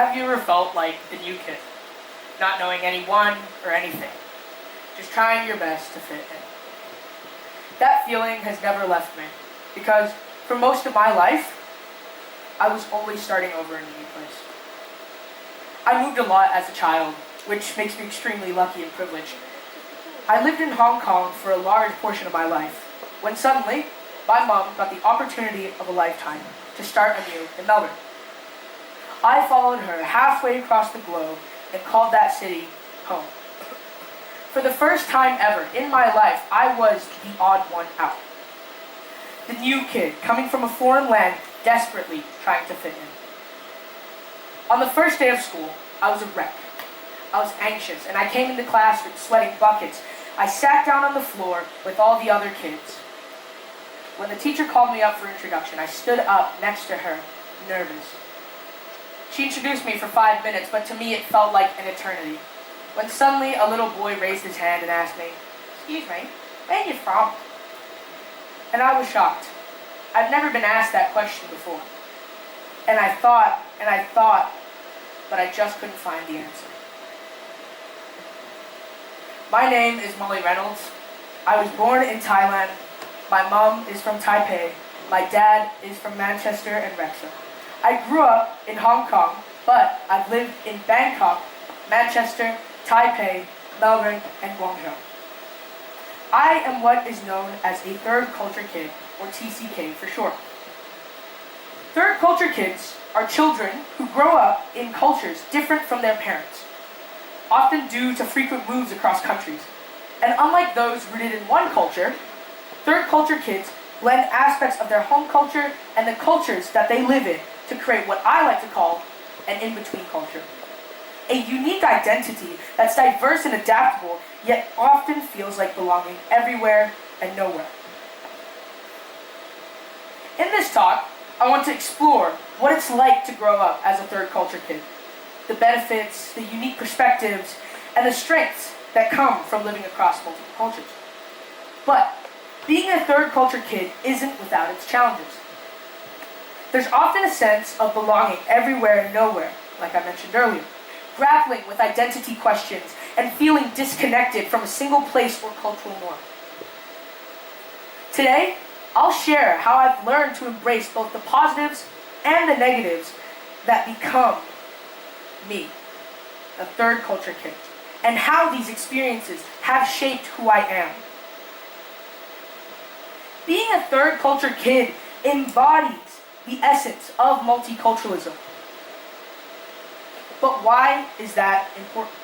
Have you ever felt like the new kid, not knowing anyone or anything, just trying your best to fit in? That feeling has never left me, because for most of my life, I was always starting over in a new place. I moved a lot as a child, which makes me extremely lucky and privileged. I lived in Hong Kong for a large portion of my life, when suddenly, my mom got the opportunity of a lifetime to start anew in Melbourne. I followed her halfway across the globe and called that city home. For the first time ever in my life, I was the odd one out. The new kid coming from a foreign land, desperately trying to fit in. On the first day of school, I was a wreck. I was anxious, and I came into class sweating buckets. I sat down on the floor with all the other kids. When the teacher called me up for introduction, I stood up next to her, nervous. She introduced me for 5 minutes, but to me it felt like an eternity. When suddenly a little boy raised his hand and asked me, "Excuse me, where are you from?" And I was shocked. I've never been asked that question before. And I thought, but I just couldn't find the answer. My name is Molly Reynolds. I was born in Thailand. My mom is from Taipei. My dad is from Manchester and Wrexham. I grew up in Hong Kong, but I've lived in Bangkok, Manchester, Taipei, Melbourne, and Guangzhou. I am what is known as a third culture kid, or TCK for short. Third culture kids are children who grow up in cultures different from their parents, often due to frequent moves across countries. And unlike those rooted in one culture, third culture kids blend aspects of their home culture and the cultures that they live in to create what I like to call an in-between culture. A unique identity that's diverse and adaptable, yet often feels like belonging everywhere and nowhere. In this talk, I want to explore what it's like to grow up as a third culture kid, the benefits, the unique perspectives, and the strengths that come from living across multiple cultures. But being a third culture kid isn't without its challenges. There's often a sense of belonging everywhere and nowhere, like I mentioned earlier, grappling with identity questions and feeling disconnected from a single place or cultural norm. Today, I'll share how I've learned to embrace both the positives and the negatives that become me, a third culture kid, and how these experiences have shaped who I am. Being a third culture kid embodies the essence of multiculturalism. But why is that important?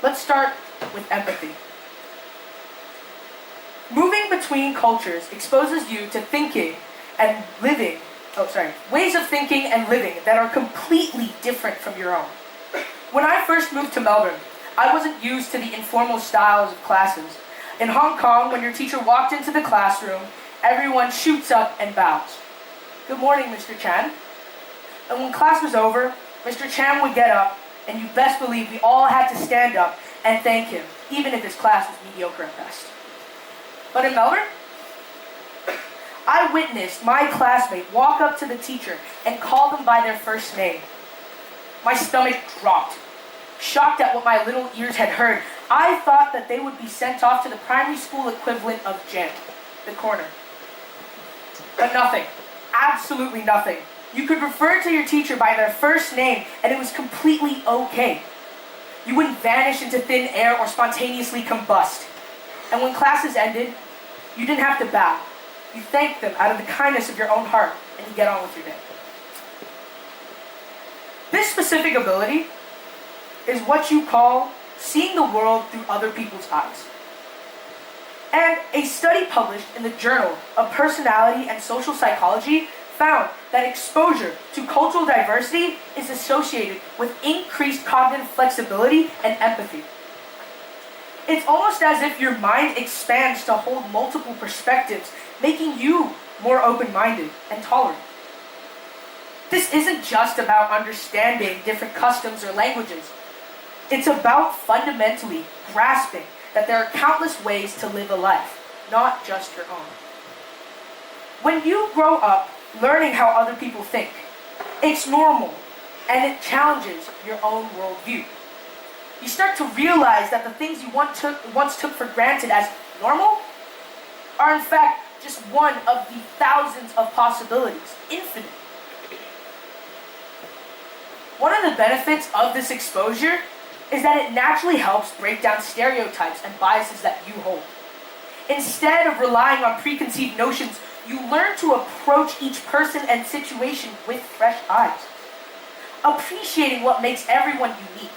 Let's start with empathy. Moving between cultures exposes you to ways of thinking and living that are completely different from your own. When I first moved to Melbourne, I wasn't used to the informal styles of classes. In Hong Kong, when your teacher walked into the classroom, everyone shoots up and bows. "Good morning, Mr. Chan." And when class was over, Mr. Chan would get up, and you best believe we all had to stand up and thank him, even if his class was mediocre at best. But in Melbourne, I witnessed my classmate walk up to the teacher and call them by their first name. My stomach dropped. Shocked at what my little ears had heard, I thought that they would be sent off to the primary school equivalent of gym, the corner. But nothing. Absolutely nothing. You could refer to your teacher by their first name, and it was completely okay. You wouldn't vanish into thin air or spontaneously combust. And when classes ended, you didn't have to bow. You thanked them out of the kindness of your own heart, and you get on with your day. This specific ability is what you call seeing the world through other people's eyes. And a study published in the Journal of Personality and Social Psychology found that exposure to cultural diversity is associated with increased cognitive flexibility and empathy. It's almost as if your mind expands to hold multiple perspectives, making you more open-minded and tolerant. This isn't just about understanding different customs or languages. It's about fundamentally grasping that there are countless ways to live a life, not just your own. When you grow up learning how other people think, It's normal, and it challenges your own worldview. You start to realize that the things you once took for granted as normal are in fact just one of the thousands of possibilities, infinite. One of the benefits of this exposure is that it naturally helps break down stereotypes and biases that you hold. Instead of relying on preconceived notions, you learn to approach each person and situation with fresh eyes, appreciating what makes everyone unique.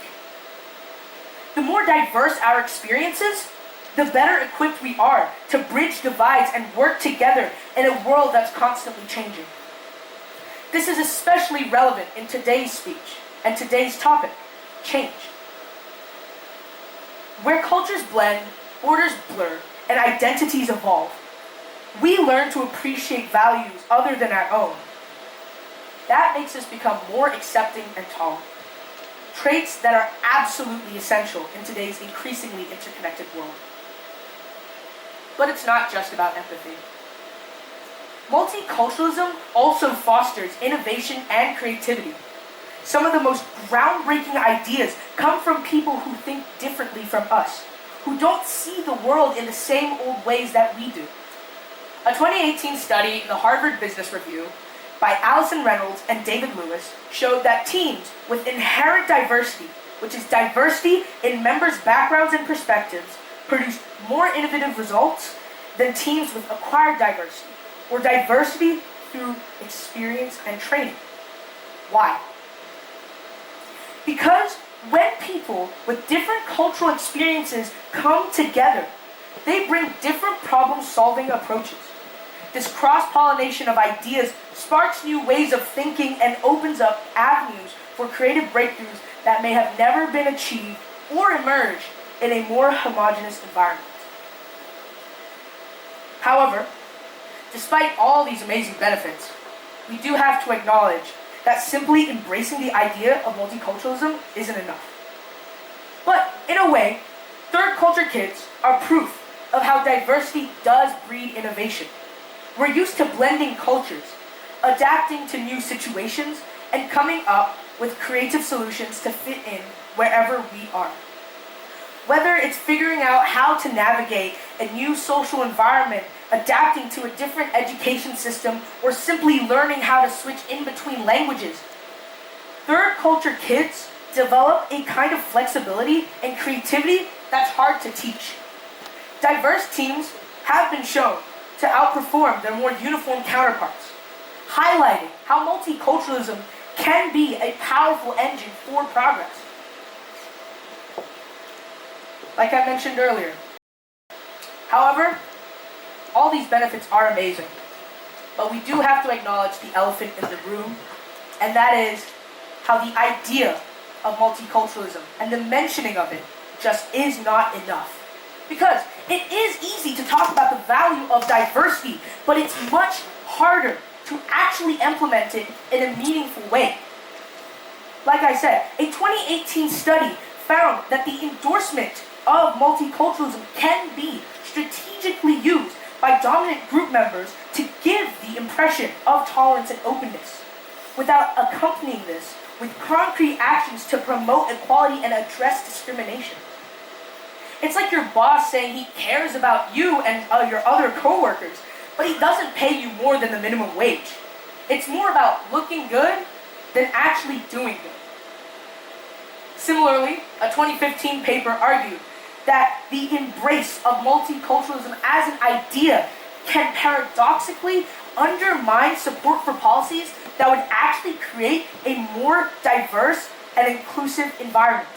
The more diverse our experiences, the better equipped we are to bridge divides and work together in a world that's constantly changing. This is especially relevant in today's speech and today's topic, change. Where cultures blend, borders blur, and identities evolve, we learn to appreciate values other than our own. That makes us become more accepting and tolerant, traits that are absolutely essential in today's increasingly interconnected world. But it's not just about empathy. Multiculturalism also fosters innovation and creativity. Some of the most groundbreaking ideas come from people who think differently from us, who don't see the world in the same old ways that we do. A 2018 study in the Harvard Business Review by Allison Reynolds and David Lewis showed that teams with inherent diversity, which is diversity in members' backgrounds and perspectives, produced more innovative results than teams with acquired diversity, or diversity through experience and training. Why? Because when people with different cultural experiences come together, they bring different problem-solving approaches. This cross-pollination of ideas sparks new ways of thinking and opens up avenues for creative breakthroughs that may have never been achieved or emerged in a more homogeneous environment. However, despite all these amazing benefits, we do have to acknowledge that simply embracing the idea of multiculturalism isn't enough. But in a way, third culture kids are proof of how diversity does breed innovation. We're used to blending cultures, adapting to new situations, and coming up with creative solutions to fit in wherever we are. Whether it's figuring out how to navigate a new social environment, adapting to a different education system, or simply learning how to switch in between languages, third culture kids develop a kind of flexibility and creativity that's hard to teach. Diverse teams have been shown to outperform their more uniform counterparts, highlighting how multiculturalism can be a powerful engine for progress. Like I mentioned earlier. However, all these benefits are amazing, but we do have to acknowledge the elephant in the room, and that is how the idea of multiculturalism and the mentioning of it just is not enough. Because it is easy to talk about the value of diversity, but it's much harder to actually implement it in a meaningful way. Like I said, a 2018 study found that the endorsement of multiculturalism can be strategically used by dominant group members to give the impression of tolerance and openness, without accompanying this with concrete actions to promote equality and address discrimination. It's like your boss saying he cares about you and your other coworkers, but he doesn't pay you more than the minimum wage. It's more about looking good than actually doing good. Similarly, a 2015 paper argued that the embrace of multiculturalism as an idea can paradoxically undermine support for policies that would actually create a more diverse and inclusive environment.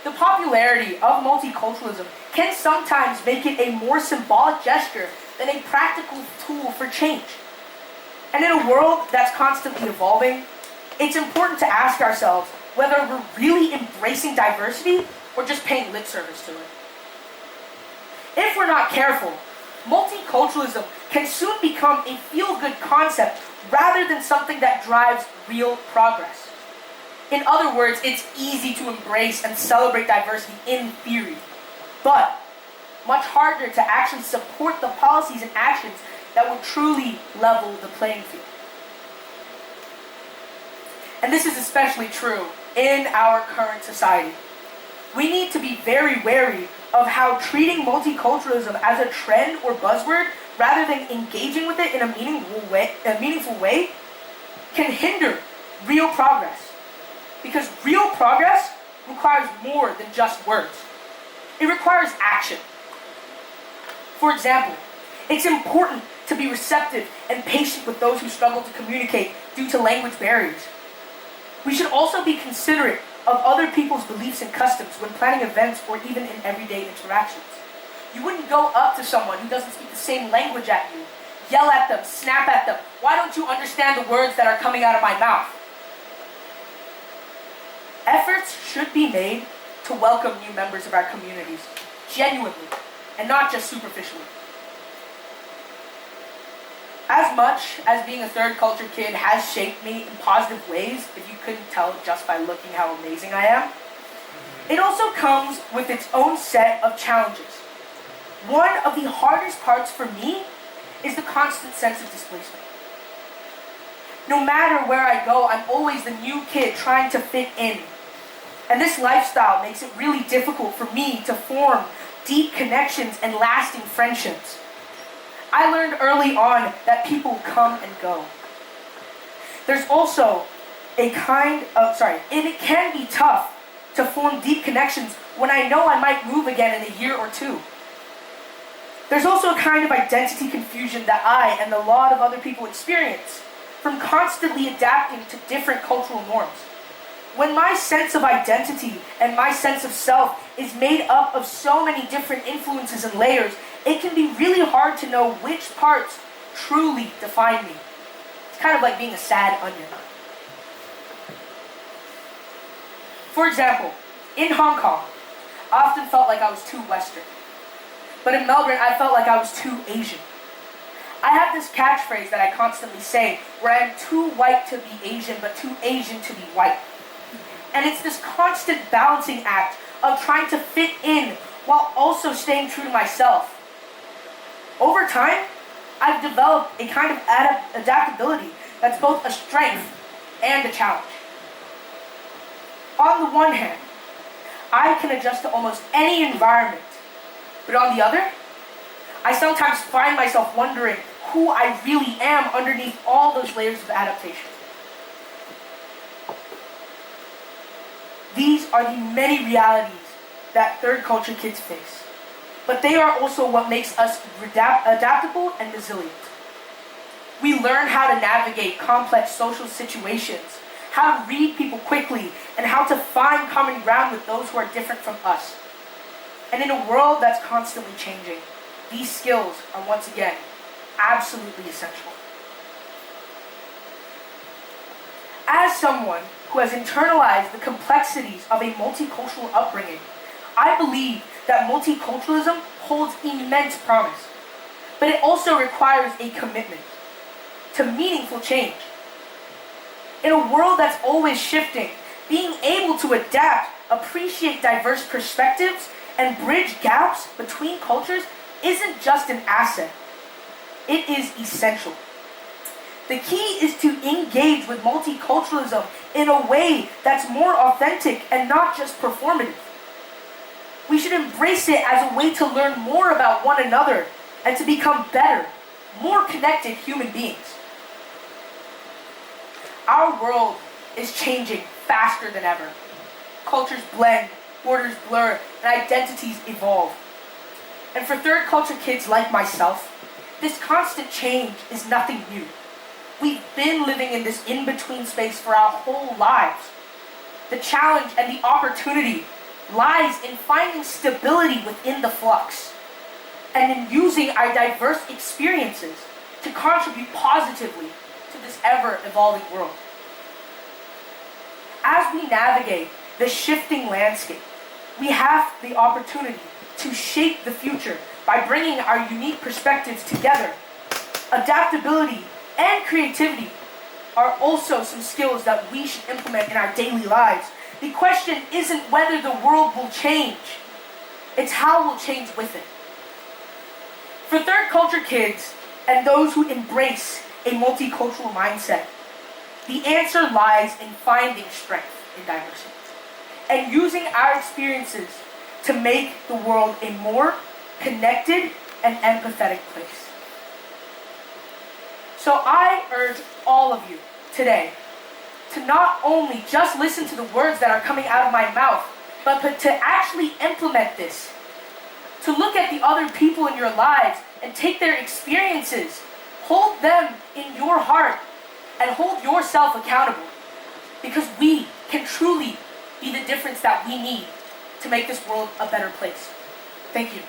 The popularity of multiculturalism can sometimes make it a more symbolic gesture than a practical tool for change. And in a world that's constantly evolving, it's important to ask ourselves whether we're really embracing diversity or just paying lip service to it. If we're not careful, multiculturalism can soon become a feel-good concept rather than something that drives real progress. In other words, it's easy to embrace and celebrate diversity in theory, but much harder to actually support the policies and actions that will truly level the playing field. And this is especially true in our current society. We need to be very wary of how treating multiculturalism as a trend or buzzword rather than engaging with it in a meaningful way can hinder real progress. Because real progress requires more than just words. It requires action. For example, it's important to be receptive and patient with those who struggle to communicate due to language barriers. We should also be considerate of other people's beliefs and customs when planning events or even in everyday interactions. You wouldn't go up to someone who doesn't speak the same language at you, yell at them, snap at them. Why don't you understand the words that are coming out of my mouth? Efforts should be made to welcome new members of our communities, genuinely, and not just superficially. As much as being a third culture kid has shaped me in positive ways, if you couldn't tell just by looking how amazing I am, it also comes with its own set of challenges. One of the hardest parts for me is the constant sense of displacement. No matter where I go, I'm always the new kid trying to fit in. And this lifestyle makes it really difficult for me to form deep connections and lasting friendships. I learned early on that people come and go. There's also it can be tough to form deep connections when I know I might move again in a year or two. There's also a kind of identity confusion that I and a lot of other people experience from constantly adapting to different cultural norms. When my sense of identity and my sense of self is made up of so many different influences and layers, it can be really hard to know which parts truly define me. It's kind of like being a sad onion. For example, in Hong Kong, I often felt like I was too Western. But in Melbourne, I felt like I was too Asian. I have this catchphrase that I constantly say, where I am too white to be Asian, but too Asian to be white. And it's this constant balancing act of trying to fit in while also staying true to myself. Over time, I've developed a kind of adaptability that's both a strength and a challenge. On the one hand, I can adjust to almost any environment, but on the other, I sometimes find myself wondering who I really am underneath all those layers of adaptation. These are the many realities that third culture kids face, but they are also what makes us adaptable and resilient. We learn how to navigate complex social situations, how to read people quickly, and how to find common ground with those who are different from us. And in a world that's constantly changing, these skills are once again absolutely essential. As someone who has internalized the complexities of a multicultural upbringing, I believe that multiculturalism holds immense promise, but it also requires a commitment to meaningful change. In a world that's always shifting, being able to adapt, appreciate diverse perspectives, and bridge gaps between cultures isn't just an asset, it is essential. The key is to engage with multiculturalism in a way that's more authentic and not just performative. We should embrace it as a way to learn more about one another and to become better, more connected human beings. Our world is changing faster than ever. Cultures blend, borders blur, and identities evolve. And for third culture kids like myself, this constant change is nothing new. We've been living in this in-between space for our whole lives. The challenge and the opportunity lies in finding stability within the flux and in using our diverse experiences to contribute positively to this ever-evolving world. As we navigate the shifting landscape, we have the opportunity to shape the future by bringing our unique perspectives together. Adaptability and creativity are also some skills that we should implement in our daily lives. The question isn't whether the world will change, it's how we'll change with it. For third culture kids and those who embrace a multicultural mindset, The answer lies in finding strength in diversity and using our experiences to make the world a more connected and empathetic place. So I urge all of you today to not only just listen to the words that are coming out of my mouth, but to actually implement this. To look at the other people in your lives and take their experiences, hold them in your heart, and hold yourself accountable. Because we can truly be the difference that we need to make this world a better place. Thank you.